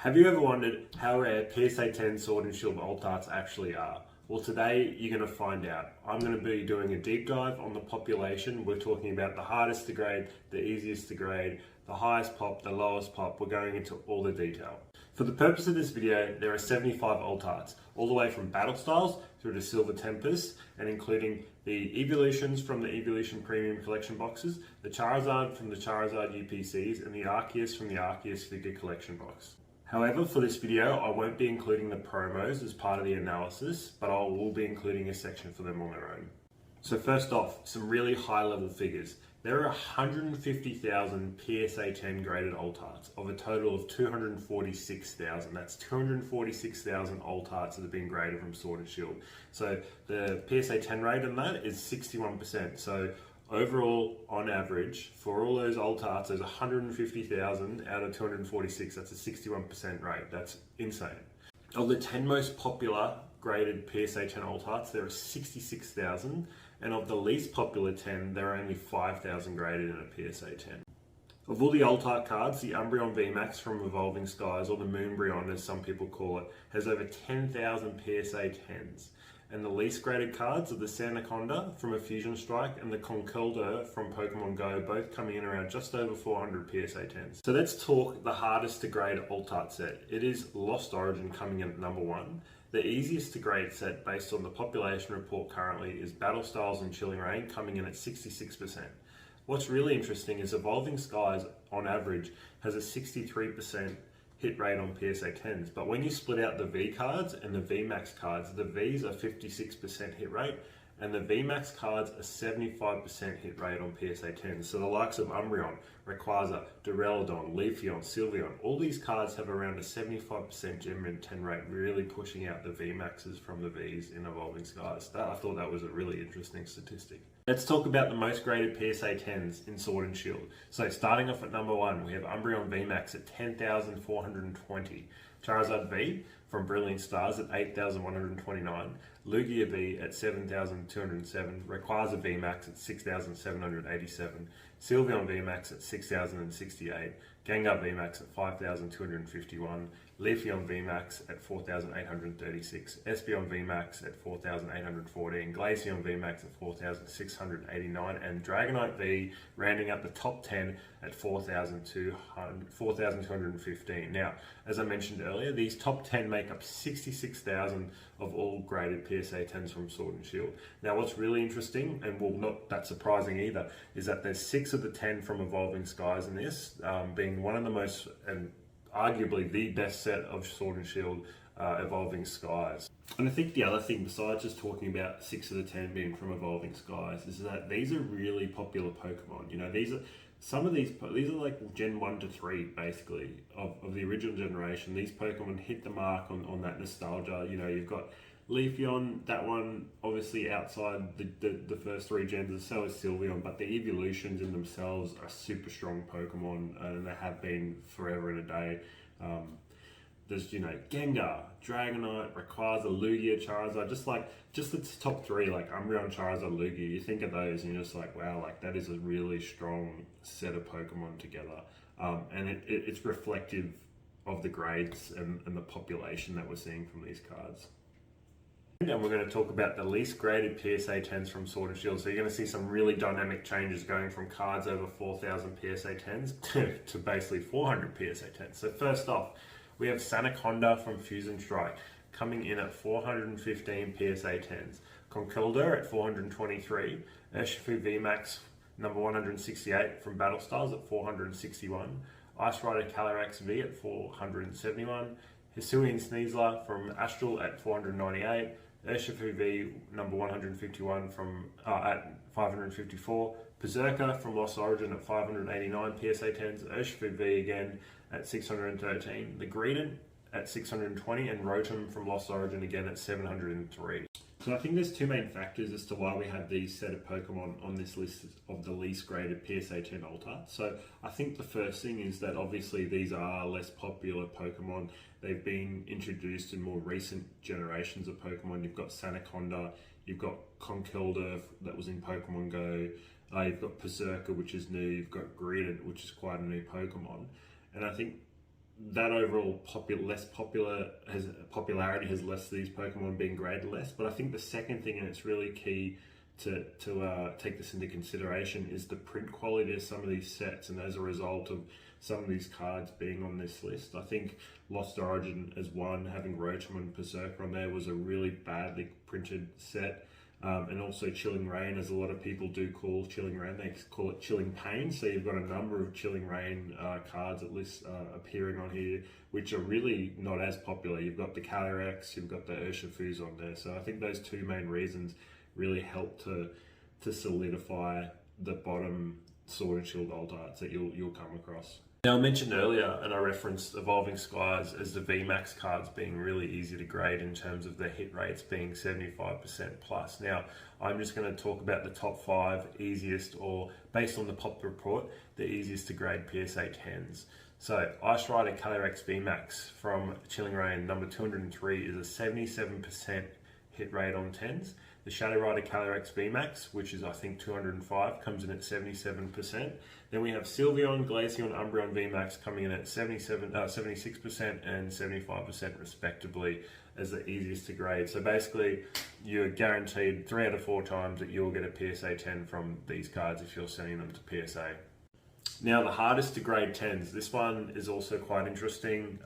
Have you ever wondered how rare PSA 10 Sword and Shield alt arts actually are? Well, today you're going to find out. I'm going to be doing a deep dive on the population. We're talking about the hardest to grade, the easiest to grade, the highest pop, the lowest pop. We're going into all the detail. For the purpose of this video, there are 75 alt arts, all the way from Battle Styles through to Silver Tempest, and including the Evolutions from the Evolution Premium Collection boxes, the Charizard from the Charizard UPCs, and the Arceus from the Arceus Figure Collection box. However, for this video, I won't be including the promos as part of the analysis, but I will be including a section for them on their own. So first off, some really high level figures. There are 150,000 PSA 10 graded alt arts of a total of 246,000. That's 246,000 alt arts that have been graded from Sword and Shield. So the PSA 10 rate on that is 61%. So overall, on average, for all those alt arts, there's 150,000 out of 246. That's a 61% rate. That's insane. Of the 10 most popular graded PSA 10 alt arts, there are 66,000. And of the least popular 10, there are only 5,000 graded in a PSA 10. Of all the alt art cards, the Umbreon VMAX from Evolving Skies, or the Moonbryon as some people call it, has over 10,000 PSA 10s. And the least graded cards are the Sandaconda from a Fusion Strike and the Conkeldurr from Pokemon Go, both coming in around just over 400 PSA 10s. So let's talk the hardest to grade alt art set. It is Lost Origin coming in at number 1. The easiest to grade set based on the population report currently is Battle Styles and Chilling Reign coming in at 66%. What's really interesting is Evolving Skies on average has a 63% hit rate on PSA 10s, but when you split out the V cards and the VMAX cards, the Vs are 56% hit rate and the VMAX cards are 75% hit rate on PSA 10s. So the likes of Umbreon, Rayquaza, Duraludon, Leafeon, Sylveon, all these cards have around a 75% gem mint 10 rate, really pushing out the VMAXs from the Vs in Evolving Skies. I thought that was a really interesting statistic. Let's talk about the most graded PSA 10s in Sword and Shield. So starting off at number 1, we have Umbreon VMAX at 10,420. Charizard V from Brilliant Stars at 8,129, Lugia V at 7,207, Rayquaza VMAX at 6,787, Sylveon VMAX at 6,068, Gengar VMAX at 5,251, Leafeon VMAX at 4,836, Espeon VMAX at 4,814, Glaceon VMAX at 4,689, and Dragonite V rounding up the top 10 at 4,215. Now, as I mentioned earlier, these top 10 make up 66,000 of all graded PSA 10s from Sword and Shield. Now, what's really interesting, and well, not that surprising either, is that there's 6 of the 10 from Evolving Skies in this, being one of the most, and arguably the best set of Sword and Shield Evolving Skies. And I think the other thing, besides just talking about 6 of the 10 being from Evolving Skies, is that these are really popular Pokemon. You know, these are like Gen 1 to 3, basically, of the original generation. These Pokemon hit the mark on that nostalgia. You know, you've got Leafeon, that one obviously outside the first 3 gens, so is Sylveon, but the evolutions in themselves are super strong Pokemon, and they have been forever and a day. There's, you know, Gengar, Dragonite, Rayquaza, Lugia, Charizard, just the top 3, like Umbreon, Charizard, Lugia. You think of those and you're just like, wow, like that is a really strong set of Pokemon together. And it's reflective of the grades and the population that we're seeing from these cards. And we're going to talk about the least graded PSA 10s from Sword and Shield. So you're going to see some really dynamic changes going from cards over 4,000 PSA 10s to basically 400 PSA 10s. So first off, we have Sandaconda from Fusion Strike coming in at 415 PSA 10s. Conkeldurr at 423. Urshifu VMAX number 168 from Battle Styles at 461. Ice Rider Calyrex V at 471. Hisuian Sneasler from Astral at 498. Urshifu V number 151 from at 554. Berserker from Lost Origin at 589 PSA 10s. Urshifu V again at 613. The Greedent at 620, and Rotom from Lost Origin again at 703. So I think there's 2 main factors as to why we have these set of Pokemon on this list of the least graded PSA 10 alt art. So I think the first thing is that obviously these are less popular Pokemon. They've been introduced in more recent generations of Pokemon. You've got Sandaconda, you've got Conkeldurr that was in Pokemon Go, you've got Berserker, which is new, you've got Greedent, which is quite a new Pokemon. And I think that overall popularity has less these Pokemon being graded less. But I think the second thing, and it's really key to take this into consideration, is the print quality of some of these sets, and as a result of some of these cards being on this list, I think Lost Origin as one, having Rotom and Berserker on there, was a really badly printed set. And also Chilling Reign, as a lot of people do call Chilling Reign, they call it Chilling Pain. So you've got a number of Chilling Reign cards at least appearing on here, which are really not as popular. You've got the Calyrex, you've got the Urshifus on there. So I think those two main reasons really help to solidify the bottom Sword and Shield alt arts that you'll come across. Now, I mentioned earlier, and I referenced Evolving Skies as the VMAX cards being really easy to grade in terms of their hit rates being 75% plus. Now, I'm just going to talk about the top 5 easiest, or based on the pop report, the easiest to grade PSA 10s. So, Ice Rider Calyrex VMAX from Chilling Reign, number 203, is a 77% hit rate on 10s. The Shadow Rider Calyrex VMAX, which is I think 205, comes in at 77%. Then we have Sylveon, Glaceon, Umbreon VMAX coming in at 76% and 75% respectively as the easiest to grade. So basically, you're guaranteed 3 out of 4 times that you'll get a PSA 10 from these cards if you're sending them to PSA. Now, the hardest to grade 10s. This one is also quite interesting.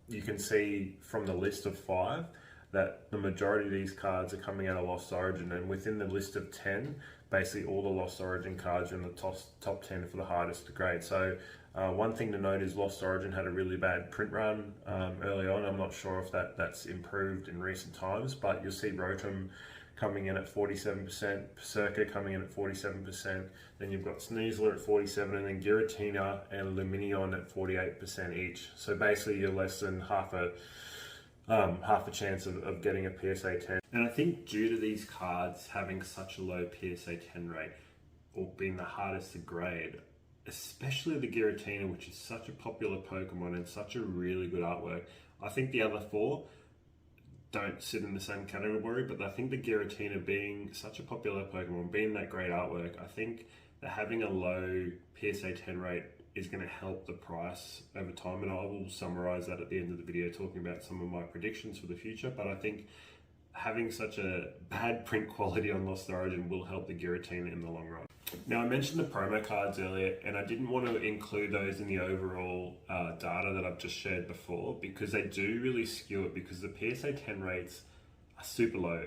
You can see from the list of 5 that the majority of these cards are coming out of Lost Origin, and within the list of 10, basically all the Lost Origin cards are in the top 10 for the hardest to grade. So one thing to note is Lost Origin had a really bad print run early on. I'm not sure if that's improved in recent times, but you'll see Rotom coming in at 47%, Berserker coming in at 47%, then you've got Sneasler at 47%, and then Giratina and Lumineon at 48% each. So basically you're less than half a chance of getting a PSA 10. And I think due to these cards having such a low PSA 10 rate, or being the hardest to grade, especially the Giratina, which is such a popular Pokemon and such a really good artwork, I think the other 4 don't sit in the same category, but I think the Giratina, being such a popular Pokemon, being that great artwork, I think that having a low PSA 10 rate is going to help the price over time, and I will summarize that at the end of the video, talking about some of my predictions for the future. But I think having such a bad print quality on Lost Origin will help the Giratina in the long run. Now, I mentioned the promo cards earlier, and I didn't want to include those in the overall data that I've just shared before, because they do really skew it, because the PSA 10 rates are super low.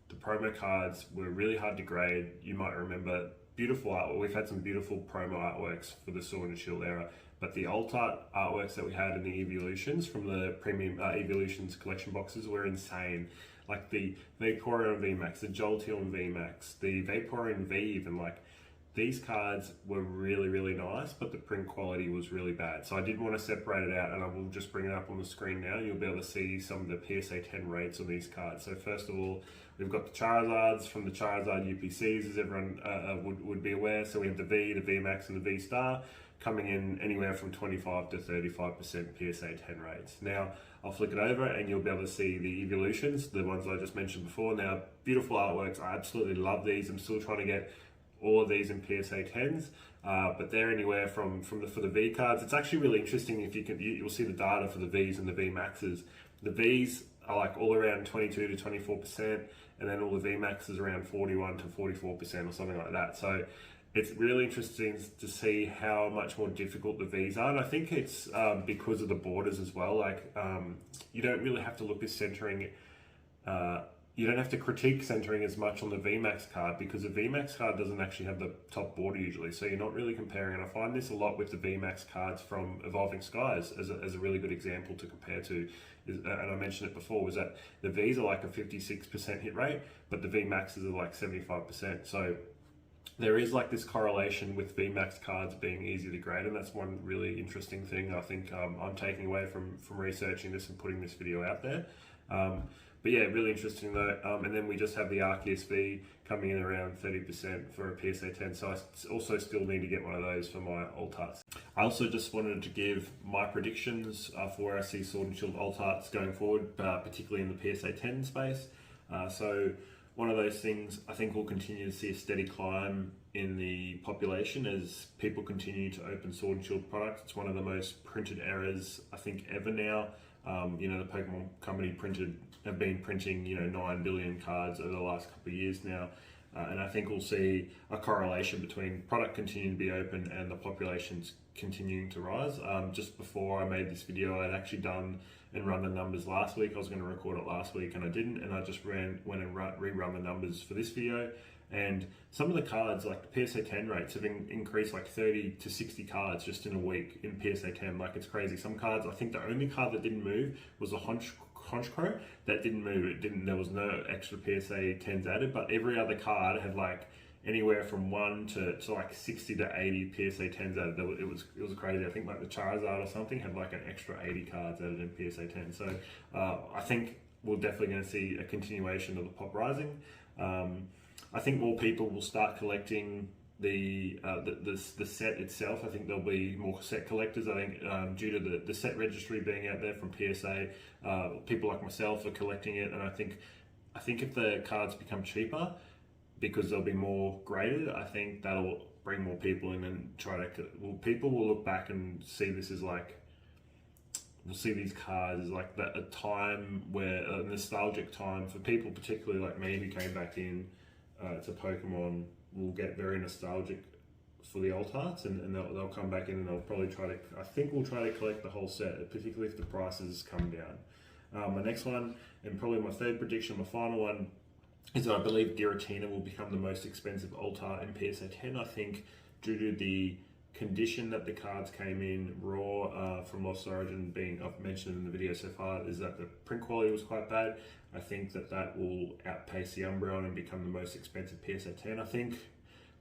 The promo cards were really hard to grade. You might remember beautiful artwork. We've had some beautiful promo artworks for the Sword and Shield era, but the alt art artworks that we had in the Evolutions from the premium Evolutions collection boxes were insane. Like the Vaporeon VMAX, the Jolteon VMAX, the Vaporeon V even, like these cards were really, really nice, but the print quality was really bad. So I did want to separate it out, and I will just bring it up on the screen now. You'll be able to see some of the PSA 10 rates on these cards. So first of all, we've got the Charizards from the Charizard UPCs, as everyone would be aware. So we have the V, the VMAX, and the V Star coming in anywhere from 25 to 35% PSA 10 rates. Now, I'll flick it over and you'll be able to see the Evolutions, the ones I just mentioned before. Now, beautiful artworks. I absolutely love these. I'm still trying to get all of these in PSA 10s, but they're anywhere from for the V cards. It's actually really interesting. If you'll see the data for the Vs and the V Maxes. The Vs are like all around 22 to 24%, and then all the V Maxes around 41 to 44% or something like that. So it's really interesting to see how much more difficult the Vs are, and I think it's because of the borders as well. Like you don't really have to look at centering. You don't have to critique centering as much on the VMAX card, because the VMAX card doesn't actually have the top border usually, so you're not really comparing. And I find this a lot with the VMAX cards from Evolving Skies as a really good example to compare to. And I mentioned it before, was that the Vs are like a 56% hit rate, but the VMAXs are like 75%. So there is like this correlation with VMAX cards being easy to grade, and that's one really interesting thing I think I'm taking away from researching this and putting this video out there. But yeah, really interesting though. And then we just have the Arceus V coming in around 30% for a PSA 10. So I also still need to get one of those for my alt arts. I also just wanted to give my predictions for where I see Sword and Shield alt arts going forward, particularly in the PSA 10 space. So one of those things, I think we'll continue to see a steady climb in the population as people continue to open Sword and Shield products. It's one of the most printed errors I think ever now. You know, the Pokemon company have been printing 9 billion cards over the last couple of years now. And I think we'll see a correlation between product continuing to be open and the populations continuing to rise. Just before I made this video, I'd actually done and run the numbers last week. I was going to record it last week and I didn't, and I just went and rerun the numbers for this video. And some of the cards, like the PSA 10 rates, have increased like 30 to 60 cards just in a week in PSA 10. Like, it's crazy. Some cards, I think the only card that didn't move was a Honchkrow. That didn't move. There was no extra PSA 10s added, but every other card had like anywhere from 1 to like 60 to 80 PSA 10s added. It was crazy. I think like the Charizard or something had like an extra 80 cards added in PSA 10. So I think we're definitely going to see a continuation of the pop rising. I think more people will start collecting the set itself. I think there'll be more set collectors. I think due to the set registry being out there from PSA, people like myself are collecting it, and I think if the cards become cheaper because they'll be more graded, I think that'll bring more people in and people will look back and see this as like, we'll see these cards as like a time where a nostalgic time for people, particularly like me who came back in to Pokemon, will get very nostalgic for the alt arts, and they'll come back in and they'll probably we'll try to collect the whole set, particularly if the prices come down. My next one, and probably my third prediction, my final one, is that I believe Giratina will become the most expensive alt art in PSA 10. I think due to the condition that the cards came in raw from Lost Origin, I've mentioned in the video so far, is that the print quality was quite bad. I think that will outpace the Umbreon and become the most expensive PSA 10. I think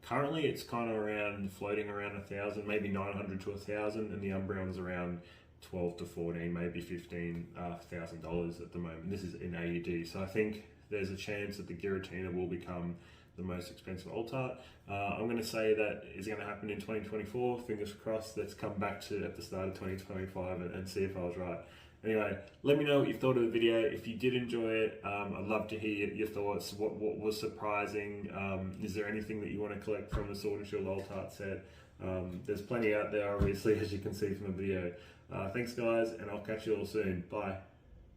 currently it's kind of floating around 1,000, maybe 900 to 1,000, and the Umbreon is around 12 to 14, maybe $15,000 at the moment. This is in AUD, so I think there's a chance that the Giratina will become the most expensive alt art. I'm going to say that is going to happen in 2024. Fingers crossed. Let's come back to at the start of 2025 and see if I was right. Anyway, let me know what you thought of the video. If you did enjoy it, I'd love to hear your thoughts. What was surprising? Is there anything that you want to collect from the Sword and Shield alt art set? There's plenty out there, obviously, as you can see from the video. Thanks, guys, and I'll catch you all soon. Bye.